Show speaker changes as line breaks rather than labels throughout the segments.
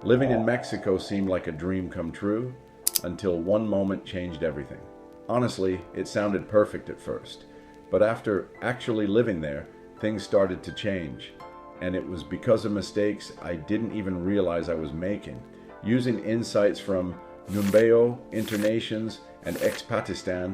Living in Mexico seemed like a dream come true until one moment changed everything. Honestly, it sounded perfect at first, but after actually living there, things started to change. And it was because of mistakes I didn't even realize I was making. Using insights from Numbeo, Internations, and Expatistan,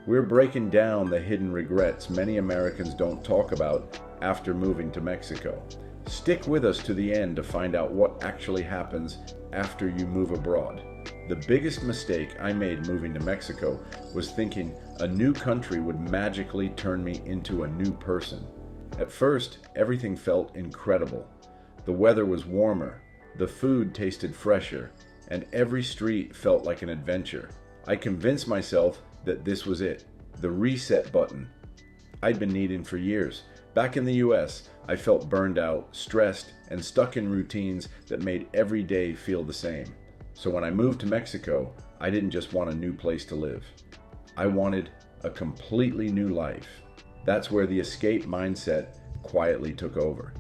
we're breaking down the hidden regrets many Americans don't talk about after moving to Mexico. Stick with us to the end to find out what actually happens after you move abroad. The biggest mistake I made moving to Mexico was thinking a new country would magically turn me into a new person. At first, everything felt incredible. The weather was warmer, the food tasted fresher, and every street felt like an adventure. I convinced myself that this was it, the reset button I'd been needing for years. Back in the US, I felt burned out, stressed, and stuck in routines that made every day feel the same. So when I moved to Mexico, I didn't just want a new place to live. I wanted a completely new life. That's where the escape mindset quietly took over.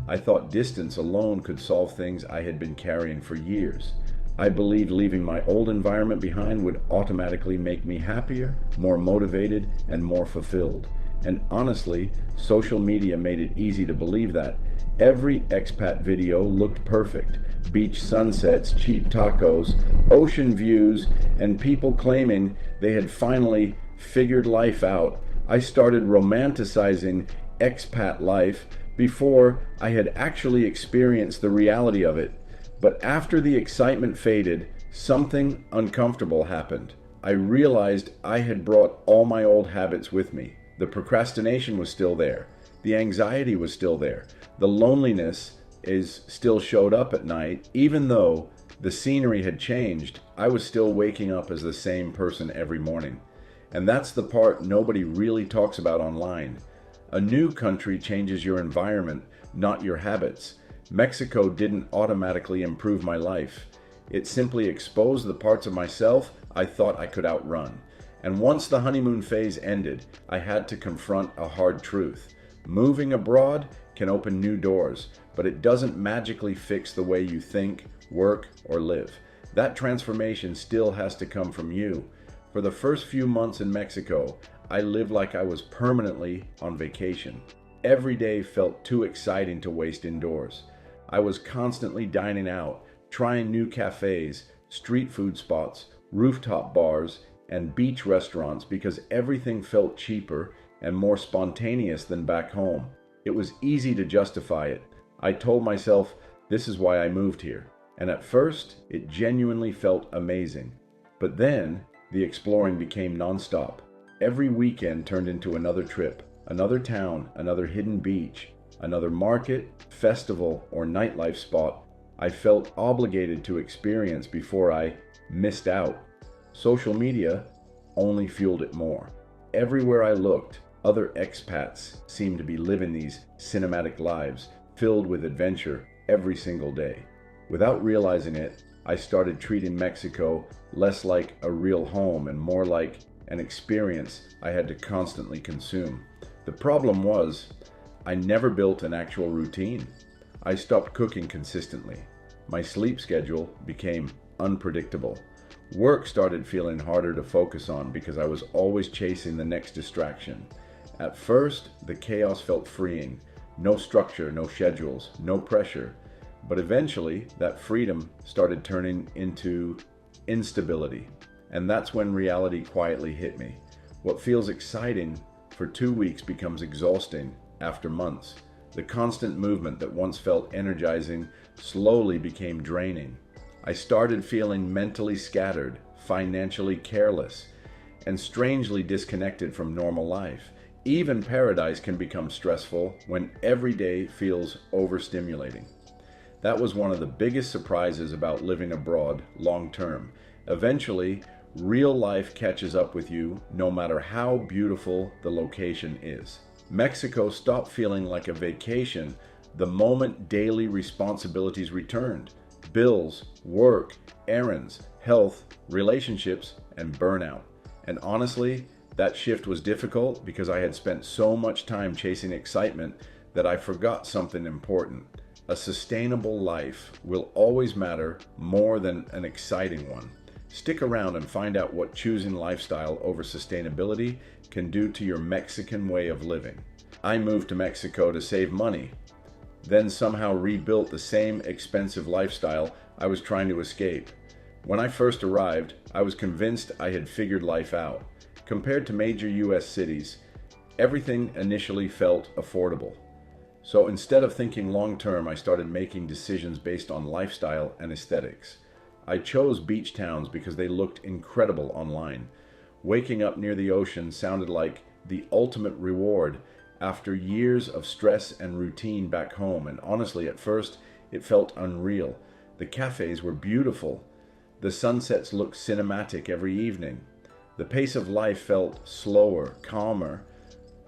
I thought distance alone could solve things I had been carrying for years. I believed leaving my old environment behind would automatically make me happier, more motivated, and more fulfilled. And honestly, social media made it easy to believe that. Every expat video looked perfect. Beach sunsets, cheap tacos, ocean views, and people claiming they had finally figured life out. I started romanticizing expat life before I had actually experienced the reality of it. But after the excitement faded, something uncomfortable happened. I realized I had brought all my old habits with me. The procrastination was still there. The anxiety was still there. The loneliness still showed up at night. Even though the scenery had changed, I was still waking up as the same person every morning. And that's the part nobody really talks about online. A new country changes your environment, not your habits. Mexico didn't automatically improve my life. It simply exposed the parts of myself I thought I could outrun. And once the honeymoon phase ended, I had to confront a hard truth. Moving abroad can open new doors, but it doesn't magically fix the way you think, work, or live. That transformation still has to come from you. For the first few months in Mexico, I lived like I was permanently on vacation. Every day felt too exciting to waste indoors. I was constantly dining out, trying new cafes, street food spots, rooftop bars, and beach restaurants because everything felt cheaper and more spontaneous than back home. It was easy to justify it. I told myself, this is why I moved here. And at first, it genuinely felt amazing. But then, the exploring became nonstop. Every weekend turned into another trip, another town, another hidden beach, another market, festival, or nightlife spot I felt obligated to experience before I missed out. Social media only fueled it more. Everywhere I looked, other expats seemed to be living these cinematic lives, filled with adventure every single day. Without realizing it, I started treating Mexico less like a real home and more like an experience I had to constantly consume. The problem was, I never built an actual routine. I stopped cooking consistently. My sleep schedule became unpredictable. Work started feeling harder to focus on because I was always chasing the next distraction. At first, the chaos felt freeing. No structure, no schedules, no pressure. But eventually, that freedom started turning into instability. And that's when reality quietly hit me. What feels exciting for 2 weeks becomes exhausting after months. The constant movement that once felt energizing slowly became draining. I started feeling mentally scattered, financially careless, and strangely disconnected from normal life. Even paradise can become stressful when every day feels overstimulating. That was one of the biggest surprises about living abroad long term. Eventually, real life catches up with you no matter how beautiful the location is. Mexico stopped feeling like a vacation the moment daily responsibilities returned. Bills, work, errands, health, relationships, and burnout. And honestly, that shift was difficult because I had spent so much time chasing excitement that I forgot something important. A sustainable life will always matter more than an exciting one. Stick around and find out what choosing lifestyle over sustainability can do to your Mexican way of living. I moved to Mexico to save money, then somehow rebuilt the same expensive lifestyle I was trying to escape. When I first arrived, I was convinced I had figured life out. Compared to major US cities, everything initially felt affordable. So instead of thinking long term, I started making decisions based on lifestyle and aesthetics. I chose beach towns because they looked incredible online. Waking up near the ocean sounded like the ultimate reward after years of stress and routine back home, and honestly, at first, it felt unreal. The cafes were beautiful. The sunsets looked cinematic every evening. The pace of life felt slower, calmer,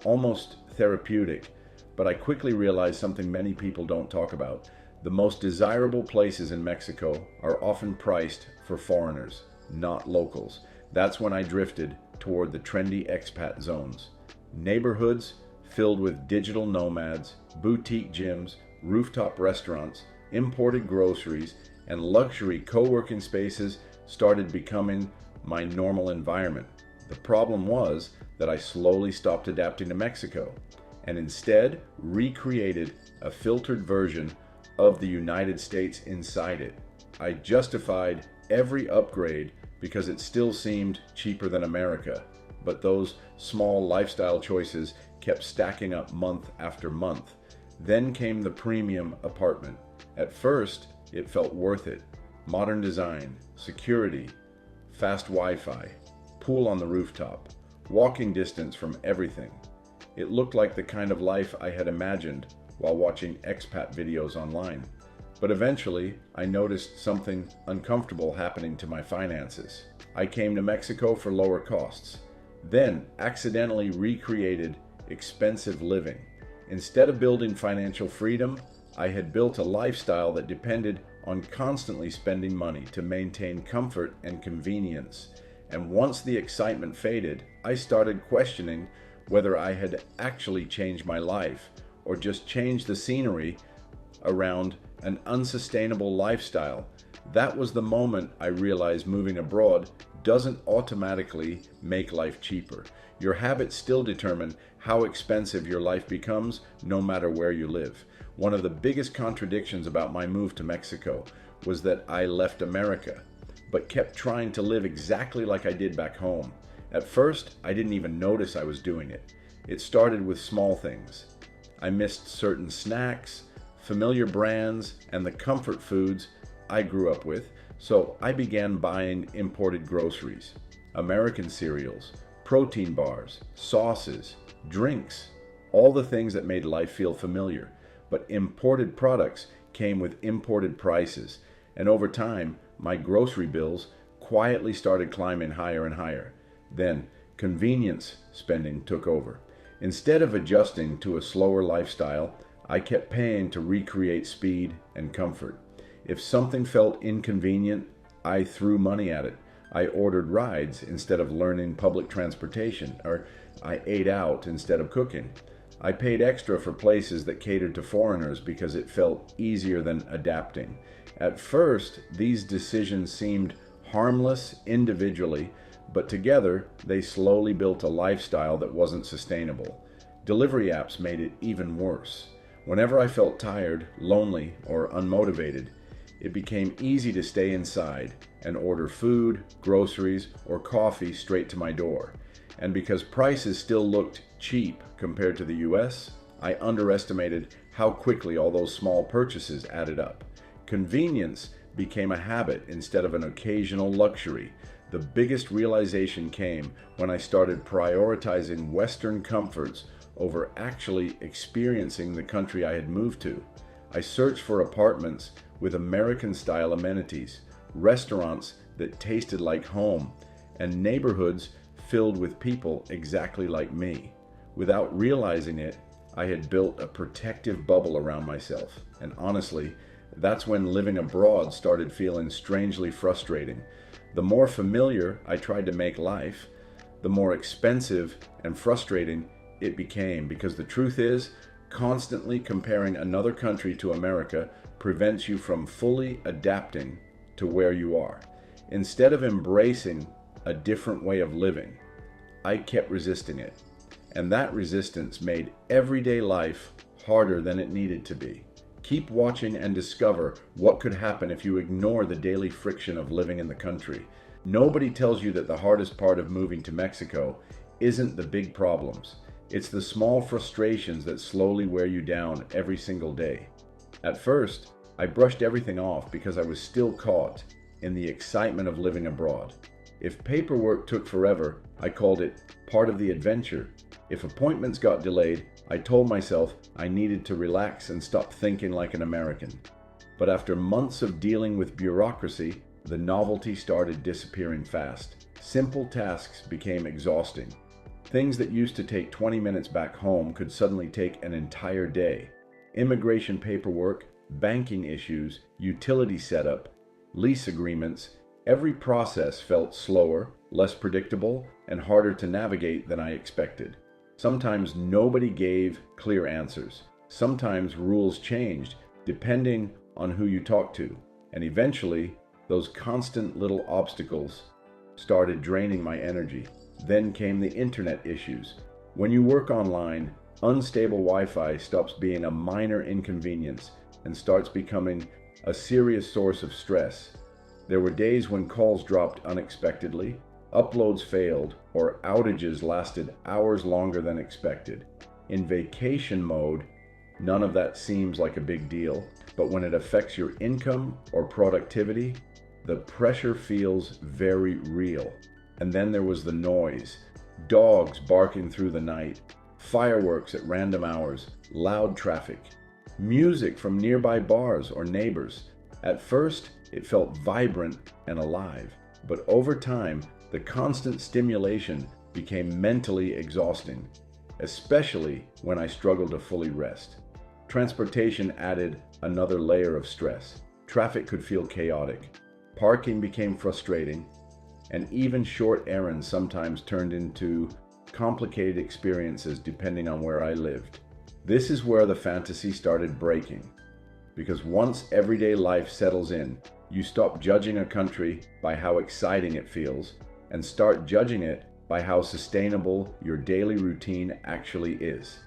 almost therapeutic. But I quickly realized something many people don't talk about. The most desirable places in Mexico are often priced for foreigners, not locals. That's when I drifted toward the trendy expat zones. Neighborhoods filled with digital nomads, boutique gyms, rooftop restaurants, imported groceries, and luxury co-working spaces started becoming my normal environment. The problem was that I slowly stopped adapting to Mexico and instead recreated a filtered version of the United States inside it. I justified every upgrade because it still seemed cheaper than America, but those small lifestyle choices kept stacking up month after month. Then came the premium apartment. At first, it felt worth it. Modern design, security, fast Wi-Fi, pool on the rooftop, walking distance from everything. It looked like the kind of life I had imagined while watching expat videos online. But eventually, I noticed something uncomfortable happening to my finances. I came to Mexico for lower costs, then accidentally recreated expensive living. Instead of building financial freedom, I had built a lifestyle that depended on constantly spending money to maintain comfort and convenience. And once the excitement faded, I started questioning whether I had actually changed my life or just changed the scenery around an unsustainable lifestyle. That was the moment I realized moving abroad doesn't automatically make life cheaper. Your habits still determine how expensive your life becomes, no matter where you live. One of the biggest contradictions about my move to Mexico was that I left America, but kept trying to live exactly like I did back home. At first, I didn't even notice I was doing it. It started with small things. I missed certain snacks, familiar brands, and the comfort foods I grew up with, so I began buying imported groceries, American cereals, protein bars, sauces, drinks, all the things that made life feel familiar. But imported products came with imported prices, and over time, my grocery bills quietly started climbing higher and higher. Then, convenience spending took over. Instead of adjusting to a slower lifestyle, I kept paying to recreate speed and comfort. If something felt inconvenient, I threw money at it. I ordered rides instead of learning public transportation, or I ate out instead of cooking. I paid extra for places that catered to foreigners because it felt easier than adapting. At first, these decisions seemed harmless individually, but together they slowly built a lifestyle that wasn't sustainable. Delivery apps made it even worse. Whenever I felt tired, lonely, or unmotivated, it became easy to stay inside and order food, groceries, or coffee straight to my door. And because prices still looked cheap compared to the US, I underestimated how quickly all those small purchases added up. Convenience became a habit instead of an occasional luxury. The biggest realization came when I started prioritizing Western comforts over actually experiencing the country I had moved to. I searched for apartments with American-style amenities, restaurants that tasted like home, and neighborhoods filled with people exactly like me. Without realizing it, I had built a protective bubble around myself, and honestly, that's when living abroad started feeling strangely frustrating. The more familiar I tried to make life, the more expensive and frustrating it became, because the truth is, Constantly comparing another country to America prevents you from fully adapting to where you are. Instead of embracing a different way of living, I kept resisting it. And that resistance made everyday life harder than it needed to be. Keep watching and discover what could happen if you ignore the daily friction of living in the country. Nobody tells you that the hardest part of moving to Mexico isn't the big problems. It's the small frustrations that slowly wear you down every single day. At first, I brushed everything off because I was still caught in the excitement of living abroad. If paperwork took forever, I called it part of the adventure. If appointments got delayed, I told myself I needed to relax and stop thinking like an American. But after months of dealing with bureaucracy, the novelty started disappearing fast. Simple tasks became exhausting. Things that used to take 20 minutes back home could suddenly take an entire day. Immigration paperwork, banking issues, utility setup, lease agreements, every process felt slower, less predictable, and harder to navigate than I expected. Sometimes nobody gave clear answers. Sometimes rules changed depending on who you talked to. And eventually, those constant little obstacles started draining my energy. Then came the internet issues. When you work online, unstable Wi-Fi stops being a minor inconvenience and starts becoming a serious source of stress. There were days when calls dropped unexpectedly, uploads failed, or outages lasted hours longer than expected. In vacation mode, none of that seems like a big deal, but when it affects your income or productivity, the pressure feels very real. And then there was the noise. Dogs barking through the night, fireworks at random hours, loud traffic, music from nearby bars or neighbors. At first, it felt vibrant and alive, but over time, the constant stimulation became mentally exhausting, especially when I struggled to fully rest. Transportation added another layer of stress. Traffic could feel chaotic. Parking became frustrating, and even short errands sometimes turned into complicated experiences depending on where I lived. This is where the fantasy started breaking, because once everyday life settles in, you stop judging a country by how exciting it feels and start judging it by how sustainable your daily routine actually is.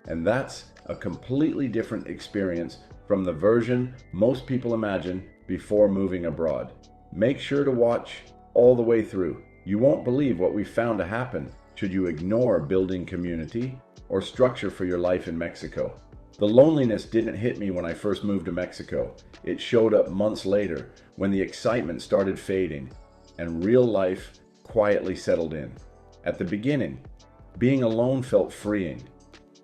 And that's a completely different experience from the version most people imagine before moving abroad. Make sure to watch all the way through. You won't believe what we found to happen should you ignore building community or structure for your life in Mexico. The loneliness didn't hit me when I first moved to Mexico. It showed up months later when the excitement started fading and real life quietly settled in. At the beginning, being alone felt freeing.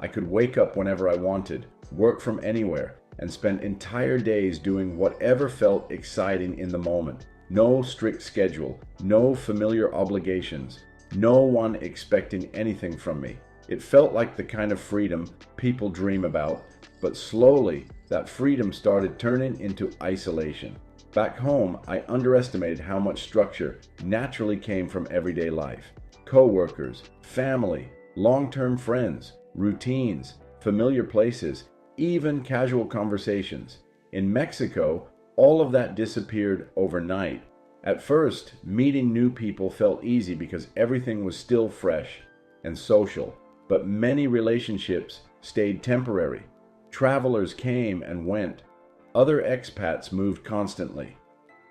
I could wake up whenever I wanted, work from anywhere, and spend entire days doing whatever felt exciting in the moment. No strict schedule, no familiar obligations, no one expecting anything from me. It felt like the kind of freedom people dream about, but slowly that freedom started turning into isolation. Back home, I underestimated how much structure naturally came from everyday life. Co-workers, family, long-term friends, routines, familiar places, even casual conversations. In Mexico, all of that disappeared overnight. At first, meeting new people felt easy because everything was still fresh and social, but many relationships stayed temporary. Travelers came and went. Other expats moved constantly.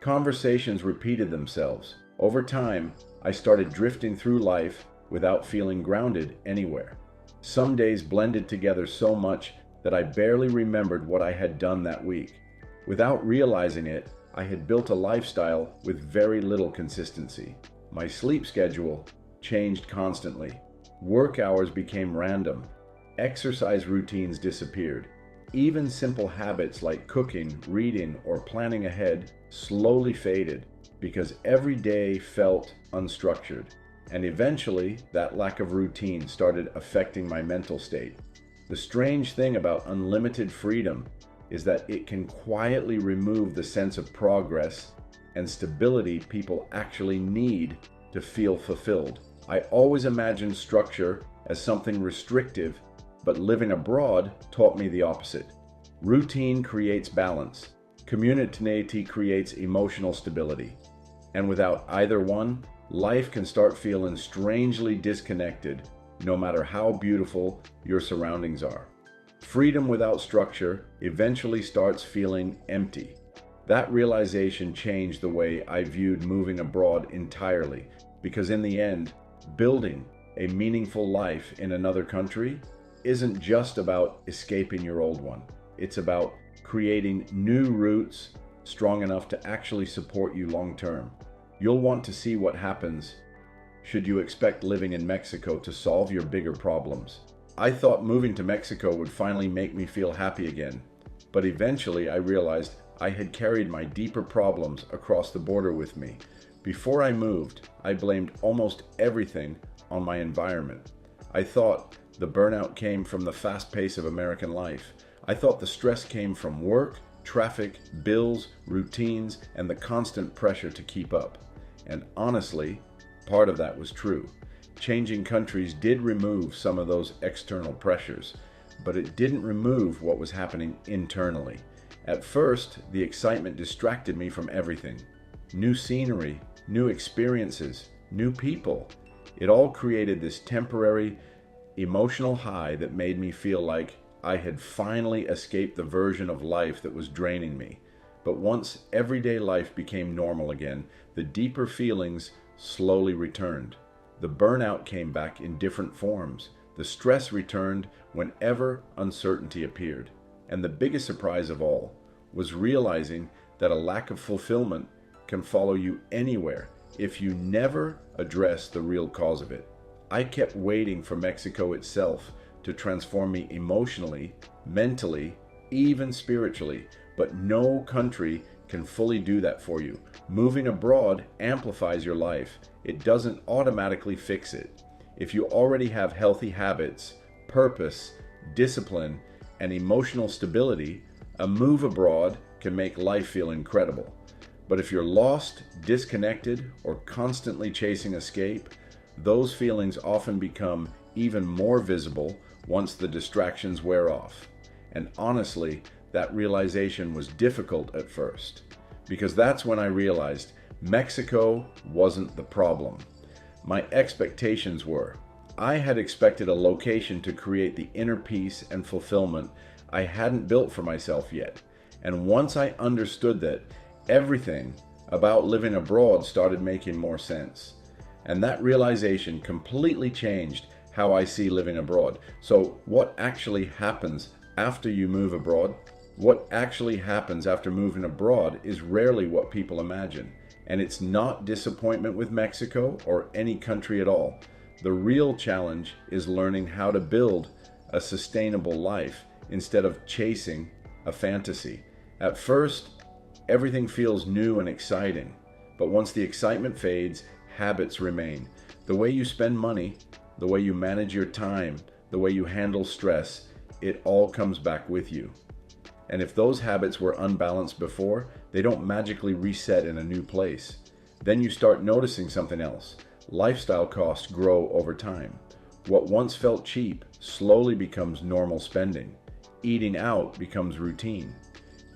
Conversations repeated themselves. Over time, I started drifting through life without feeling grounded anywhere. Some days blended together so much that I barely remembered what I had done that week. Without realizing it, I had built a lifestyle with very little consistency. My sleep schedule changed constantly. Work hours became random. Exercise routines disappeared. Even simple habits like cooking, reading, or planning ahead slowly faded because every day felt unstructured. And eventually, that lack of routine started affecting my mental state. The strange thing about unlimited freedom is that it can quietly remove the sense of progress and stability people actually need to feel fulfilled. I always imagined structure as something restrictive But living abroad taught me the opposite. Routine creates balance. Community creates emotional stability. And without either one, life can start feeling strangely disconnected, no matter how beautiful your surroundings are. Freedom without structure eventually starts feeling empty. That realization changed the way I viewed moving abroad entirely, because in the end, building a meaningful life in another country isn't just about escaping your old one. It's about creating new roots strong enough to actually support you long term. You'll want to see what happens should you expect living in Mexico to solve your bigger problems. I thought moving to Mexico would finally make me feel happy again, but eventually I realized I had carried my deeper problems across the border with me. Before I moved, I blamed almost everything on my environment. I thought the burnout came from the fast pace of American life. I thought the stress came from work, traffic, bills, routines, and the constant pressure to keep up. And honestly, part of that was true. Changing countries did remove some of those external pressures, but it didn't remove what was happening internally. At first, the excitement distracted me from everything. New scenery, new experiences, new people. It all created this temporary emotional high that made me feel like I had finally escaped the version of life that was draining me. But once everyday life became normal again, the deeper feelings slowly returned. The burnout came back in different forms. The stress returned whenever uncertainty appeared. And the biggest surprise of all was realizing that a lack of fulfillment can follow you anywhere if you never address the real cause of it. I kept waiting for Mexico itself to transform me emotionally, mentally, even spiritually, but no country can fully do that for you. Moving abroad amplifies your life. It doesn't automatically fix it. If you already have healthy habits, purpose, discipline, and emotional stability, a move abroad can make life feel incredible. But if you're lost, disconnected, or constantly chasing escape, those feelings often become even more visible once the distractions wear off. And honestly, that realization was difficult at first, because that's when I realized Mexico wasn't the problem. My expectations were. I had expected a location to create the inner peace and fulfillment I hadn't built for myself yet. And once I understood that, everything about living abroad started making more sense. And that realization completely changed how I see living abroad. So what actually happens after you move abroad? What actually happens after moving abroad is rarely what people imagine. And it's not disappointment with Mexico or any country at all. The real challenge is learning how to build a sustainable life instead of chasing a fantasy. At first, everything feels new and exciting, but once the excitement fades, habits remain. The way you spend money, the way you manage your time, the way you handle stress, it all comes back with you. And if those habits were unbalanced before, they don't magically reset in a new place. Then you start noticing something else. Lifestyle costs grow over time. What once felt cheap slowly becomes normal spending. Eating out becomes routine.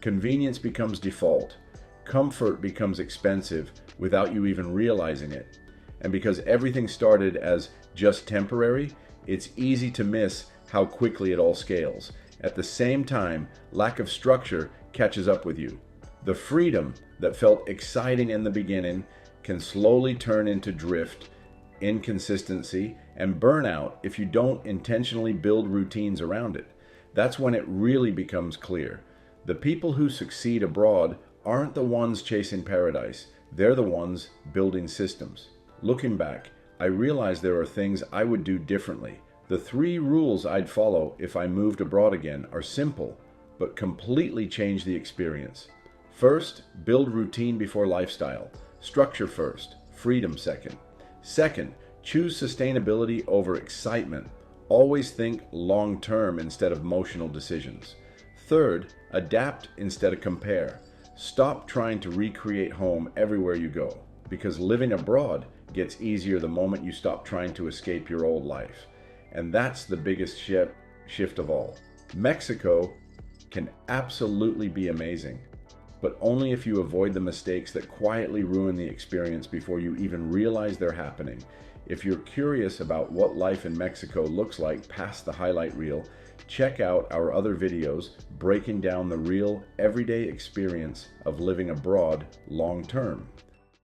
Convenience becomes default. Comfort becomes expensive without you even realizing it. And because everything started as just temporary, it's easy to miss how quickly it all scales. At the same time, lack of structure catches up with you. The freedom that felt exciting in the beginning can slowly turn into drift, inconsistency, and burnout if you don't intentionally build routines around it. That's when it really becomes clear. The people who succeed abroad aren't the ones chasing paradise. They're the ones building systems. Looking back, I realized there are things I would do differently. The 3 rules I'd follow if I moved abroad again are simple, but completely change the experience. First, build routine before lifestyle. Structure first, freedom second. Second, choose sustainability over excitement. Always think long-term instead of emotional decisions. Third, adapt instead of compare. Stop trying to recreate home everywhere you go, because living abroad gets easier the moment you stop trying to escape your old life. And that's the biggest shift of all. Mexico can absolutely be amazing, but only if you avoid the mistakes that quietly ruin the experience before you even realize they're happening. If you're curious about what life in Mexico looks like past the highlight reel, check out our other videos breaking down the real, everyday experience of living abroad long term.